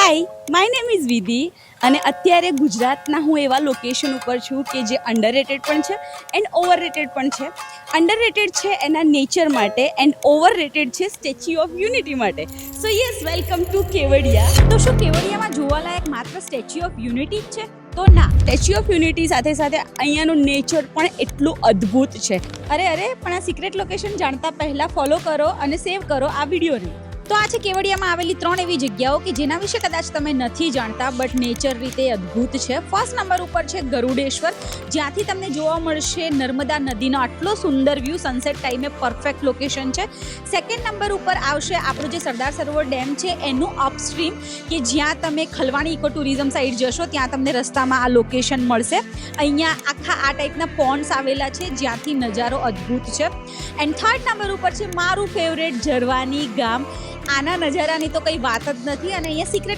Hi, my name is વિધિ અને અત્યારે ગુજરાતના હું એવા લોકેશન ઉપર છું કે જે અંડરરેટેડ પણ છે એન્ડ ઓવરરેટેડ પણ છે. અંડરરેટેડ છે એના નેચર માટે એન્ડ ઓવરરેટેડ છે સ્ટેચ્યુ ઓફ યુનિટી માટે. સો યસ, વેલકમ ટુ કેવડિયા. તો શું કેવડિયામાં જોવાલાયક માત્ર સ્ટેચ્યુ ઓફ યુનિટી જ છે? તો ના, સ્ટેચ્યુ ઓફ યુનિટી સાથે સાથે અહીંયાનું નેચર પણ એટલું અદ્ભુત છે. અરે પણ આ સિક્રેટ લોકેશન જાણતા પહેલાં ફોલો કરો અને સેવ કરો આ વિડીયોને. તો આ છે કેવડિયામાં આવેલી 3 એવી જગ્યાઓ કે જેના વિશે કદાચ તમે નથી જાણતા બટ નેચર રીતે અદ્ભુત છે. ફર્સ્ટ નંબર ઉપર છે ગરુડેશ્વર, જ્યાંથી તમને જોવા મળશે નર્મદા નદીનો આટલો સુંદર વ્યૂ. સનસેટ ટાઈમે પરફેક્ટ લોકેશન છે. સેકન્ડ નંબર ઉપર આવશે આપણો જે સરદાર સરોવર ડેમ છે એનું અપસ્ટ્રીમ, કે જ્યાં તમે ખલવાણી ઇકો ટુરિઝમ સાઈડ જશો ત્યાં તમને રસ્તામાં આ લોકેશન મળશે. અહીંયા આખા આ ટાઈપના પોન્ડ્સ આવેલા છે જ્યાંથી નજારો અદ્ભુત છે. એન્ડ થર્ડ નંબર ઉપર છે મારું ફેવરેટ ઝરવાની ગામ. આના નજારાની તો કંઈ વાત જ નથી અને અહીંયા સિક્રેટ